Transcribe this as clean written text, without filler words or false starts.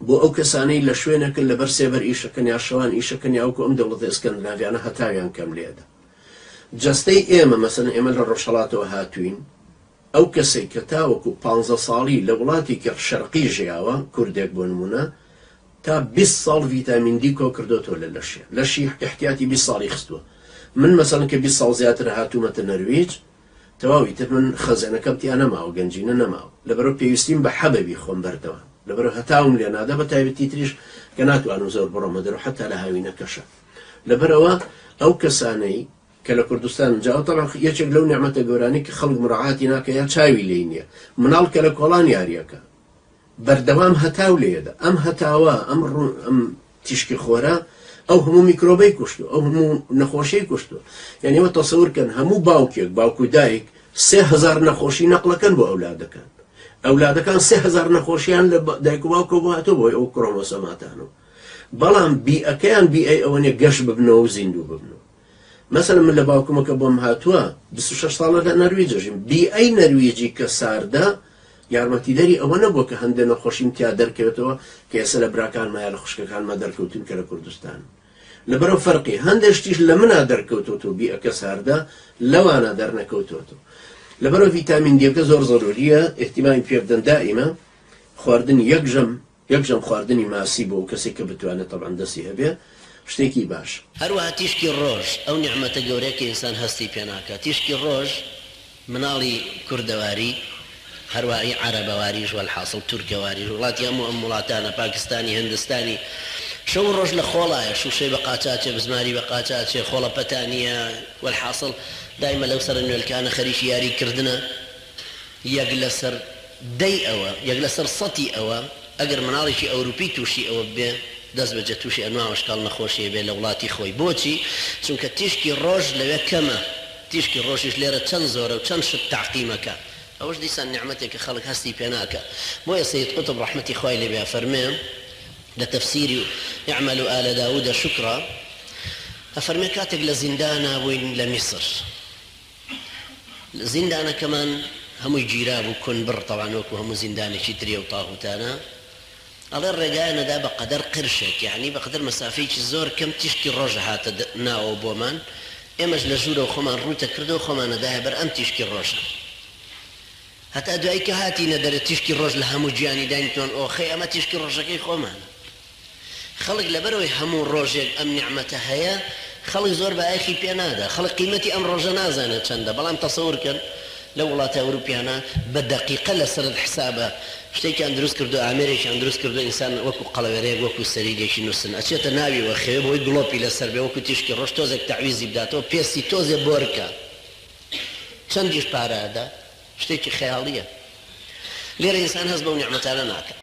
بۆ ئەو کەسانەی لە شوێنەکەن لەبەر سێبەر ئیشەکەن یا شەوان ئیشەکەن یاوکو ئەم دەوڵەتە ئێسکەندناڤیانە هەتاویان کەم لێدە. جەستەی ئێمە مەسەن ئێمە لە ڕۆژهەڵاتەوە هاتوین، ئەو کەسێک کە تاوەکو 15 ساڵی لە وڵاتێکی شەرقی ژیاوە کوردێک بۆ نمونە تا 20 ساڵ ڤیتامین دی کۆ کردوتەوە لە لەشی احتیاتی 20 ساڵی خستووە. من مەسەڵەن کە 20 ساڵ زیاتر هاتوومەتە نەرویج تەواوی تر من خەزێنەکەم تیا نەماوە، گەنجینە نەماوە، لەبەرەوە پێویستیم بە حەبەبی خۆم بەردەوە، لەبەرەوە هەتاوم لێ نادا بە تایبەتی تریش کە ناتوانم زۆر بڕۆمە دەرەوە حتا لە هاوینەکەشە. لەبەرەوە ئەو کەسانەی کە لە کوردستان جاوە تەڵاق یەکێک لەو نعمەتە گەورانی کە خەڵک مڕعاتی ناکە یا چاوی لێی نییە، مناڵ کە لە کۆڵان یاریەکە بەردەوام هەتاو لێدە، ئەم هەتاوە ئەم تیشکی خۆرە ئەو هەموو میکرۆبەی کوشتو، ئەو هەموو نەخۆشیی کوشتو. یعنی ئەوە تەسەورکەن هەموو باوکێک باوکو دایک 3000 نەخۆشی نەقڵەکەن بۆ ئەولادەکان، ئەولادەکان 3000 نەخۆشییان لە دایک و باوکە بۆ هاتۆ بۆی ئەو کڕۆمۆسۆماتانەوە. بەڵام بیئەکەیان بیئەی ئەوەنێ گەشت ببنەوە و زیندوو ببنەوە. مەسەڵەن من لە باوکمەکە بۆم هاتووە 26 ساڵە لە نەرویجەژیم، بیئەی نەرویجی کە ساردا یارمەتیدەری ئەوە نەبووە کە هەندێک نەخۆشیم تیا دەرکەوێتەوە کە ئێستا لە براکانمان یا لە خوشکەکانمە دەرکەوتون کە لە کوردستان. لەبەرەوە فەرقی هەندێشتیش لە منە دەرکەوتۆتەوە بیئەکە ساردا لەوانە دەرنەکەوتۆتەوە. لەبەرەوە ڤیتامین دیەکە زۆر زۆروریە، ئێحتیمامی پێ بدەن دائیمە خواردنی یەک ژەم خواردنی ماسی بۆ کەسێک کە بتوانێت تەبعاً دەستی هەبێ شتێکی باش. هەروەها تیشکی ڕۆژ ئەو نیعمەتە گەورەیە کە ئینسان هەستی پێ ناکات. تیشکی ڕۆژ مناڵی کوردەواری هەروەها عەرەبەواریش والحاصڵ تورکەواریش وڵاتی هەموو ئەم وڵاتانە پاکستانی هەندستانی شەو ڕۆژ لە خۆڵایە شوشەی بە قاچاچێ بزماری بە قاچاچێ خۆڵە پەتانیە والحاصڵ دایمە لەو سەر نوێلکانە خەریکی یاریکردنە یەک لەسەر دەی ئەوە یەک لەسەر سەتی ئەوە ئەگەر مناڵێکی ئەوروپی تووشی ئەوە بێ دەست بەجە تووشی ئەنواع شکاڵ نەخۆشیە بێ لە وڵاتی خۆی. بۆچی؟ چونکە تیشکی ڕۆژ لەوێ کەمە، تیشکی ڕۆژیش لێرە چەند زۆرە و چەند شت تعقیمەکە. ئەوەش دیسان نیعمەتێک کە خەڵک هەستی پێ ناکە. بۆیە سەید قوتب ڕەحمەتی خوای لێ بێ فەرمێ لە تەفسیری اعملوا آل داود شکرا ئەفەرمێ کاتێک لە زیندانە بووین لە میسر، زیندانەکەمان هەمووی گیرا بوو کونبڕ تەواان وەکو هەموو زیندانێکی تریە و تاغوتانە. ئەڵێ ڕێگایەنەدا بە قەدەر قرشێک یعنی بە قەدەر مەسافەیەکی زۆر کەم تیشکی ڕۆژ هاتە ناوە بۆمان، ئێمەش لە ژوورەوە خۆمان ڕووتە کردەوە خۆمانەدایە بەر ئەم تیشکی ڕۆژە. هەتا دوایی کە هاتیینە دەرە تیشکی ڕۆژ لە هەموو گیانی داینتوان ئۆخەی ئەمە تیشکی ڕۆژەکەی خۆمانە. خەڵک لەبەرەوەی هەموو ڕۆژێک ئەم نیعمەتە هەیە خەڵک زۆر بە ئایخی پێ نادا، خەڵک قیمەتی ئەم ڕۆژە نازانێت چەندە. بەڵام تەسەورکەن لە وڵاتە ئەوروپیانە بە دەقیقە لەسەرت حسابە شتێکیان دروست کردو ئامێرێکیان دروست کردو ئینسان وەکو قەڵەوێرەیەک وەکو سەریدێکی نووسن ئەچێتە ناویەوە خەوێ بۆی گڵۆپی لەسەر بێ وەکو تیشکی ڕۆژ تۆزێک تەعویزی بداتەوە پێستی تۆزێ بۆرکە چەندیش پارەدا شتێکی خەیاڵیە. لێرە ئینسان هەست بەو نیعمەتانە ناکات.